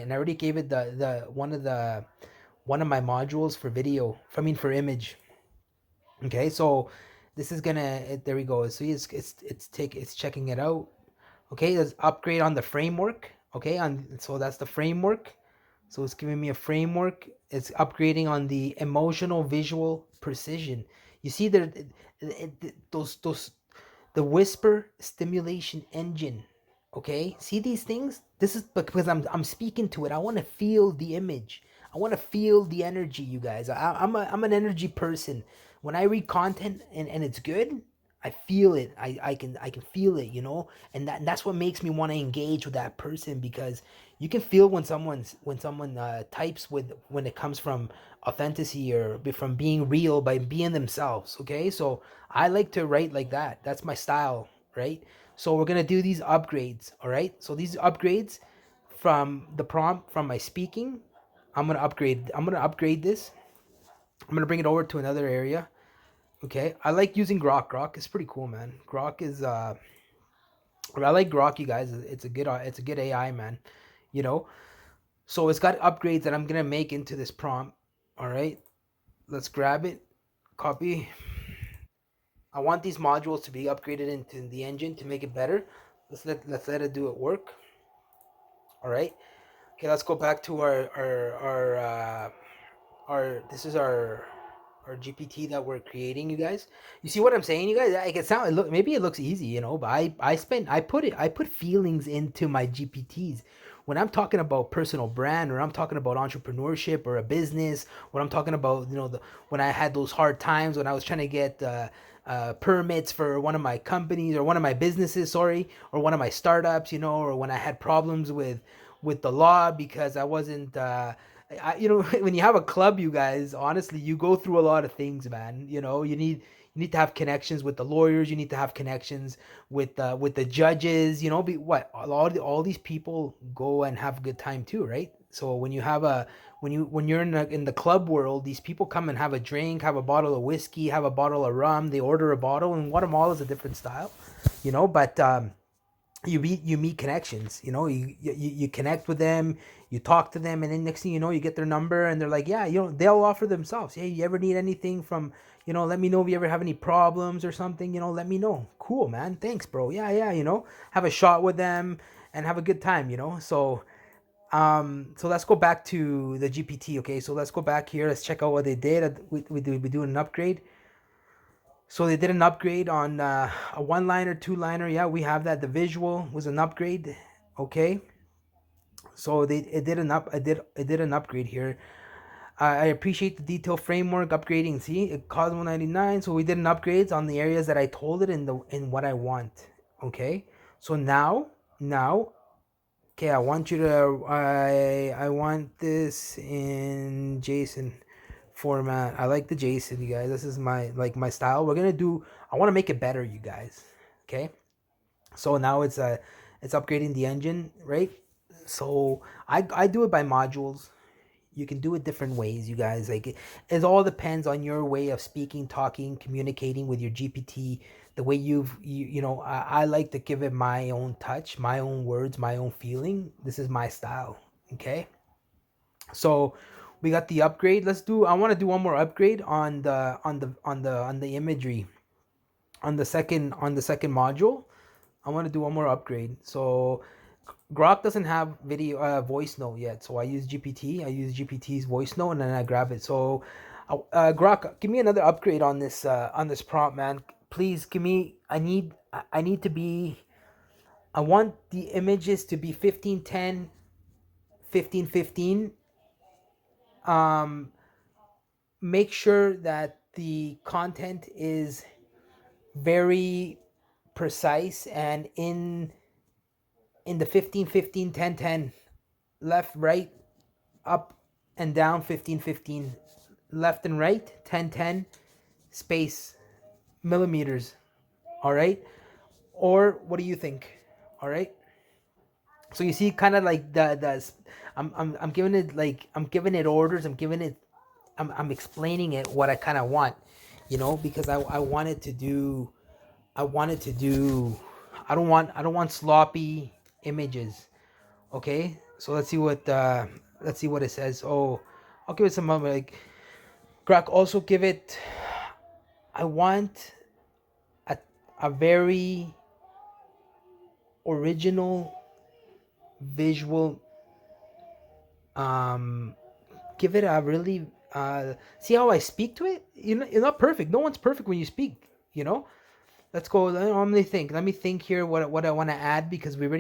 and I already gave it the one of my modules for video. I mean for image. Okay, so this is gonna there we go. So it's checking it out. Okay, there's upgrade on the framework. Okay, on so that's the framework. So it's giving me a framework. It's upgrading on the emotional visual precision. You see there, those the whisper stimulation engine. Okay, see these things. This is because I'm speaking to it. I want to feel the image. I want to feel the energy, you guys. I'm an energy person. When I read content and it's good, I feel it. I can feel it, and that's what makes me want to engage with that person, because you can feel when someone types with when it comes from authenticity or from being real by being themselves. Okay, so I like to write like that. That's my style, right? So we're gonna do these upgrades. All right, so these upgrades from the prompt from my speaking, I'm gonna upgrade this. I'm gonna bring it over to another area. Okay, I like using Grok. Is pretty cool, man. Grok is I like Grok, you guys. It's a good AI, man. You know, so it's got upgrades that I'm gonna make into this prompt. All right, let's grab it, copy. I want these modules to be upgraded into the engine to make it better. Let's let it do it work. All right. Okay, let's go back to our this is our GPT that we're creating, you guys. You see what I'm saying, you guys? Like maybe it looks easy, but I put feelings into my GPTs. When I'm talking about personal brand, or I'm talking about entrepreneurship or a business, when I'm talking about when I had those hard times when I was trying to get permits for one of my companies or one of my businesses, sorry, or one of my startups, or when I had problems with the law because I wasn't when you have a club, you guys, honestly, you go through a lot of things, man. You need to have connections with the lawyers. You need to have connections with the judges. All these people go and have a good time too, right? So when you're in the club world, these people come and have a drink, have a bottle of whiskey, have a bottle of rum. They order a bottle, and Guatemala is a different style, but you meet connections. You connect with them, you talk to them, and then next thing you know, you get their number, and they're like, yeah, they'll offer themselves. Hey, you ever need anything from, let me know if you ever have any problems or something. Let me know. Cool, man. Thanks, bro. Yeah, yeah. Have a shot with them and have a good time. So let's go back to the GPT. Okay, so let's go back here. Let's check out what they did. We doing an upgrade. So they did an upgrade on a one liner, two liner. Yeah, we have that. The visual was an upgrade. Okay, so it did an upgrade here. I appreciate the detail framework upgrading. See, it cost 199. So we did an upgrades on the areas that I told it in what I want. Okay, so now, okay, I want this in JSON format. I like the JSON, you guys. This is my style. I want to make it better, you guys. Okay, so now it's upgrading the engine, right? So I do it by modules. You can do it different ways, you guys. It all depends on your way of speaking, talking, communicating with your GPT. The way I like to give it my own touch, my own words, my own feeling. This is my style. Okay, so we got the upgrade. I want to do one more upgrade on the imagery on the second module. I want to do one more upgrade. So Grok doesn't have video voice note yet, so I use GPT. I use GPT's voice note, and then I grab it. So Grok, give me another upgrade on this prompt, man. Please give me. I need to be. I want the images to be 1510, 1515. Um, make sure that the content is very precise and in the 15 15 10 10, left, right, up and down, 15 15, left and right, 10 10, space, millimeters. All right, or what do you think? All right, so you see kind of like I'm giving it, I'm giving it orders. I'm explaining it what I kind of want, because I wanted to do I wanted to do I don't want sloppy images. Okay, So let's see what it says. Oh, I'll give it some like Grok. Also give it. I want a a very original visual. Um, Give it a really see how I speak to it. You're not perfect. No one's perfect when you speak. Let's go. Let me think. Let me think here. What I want to add because we already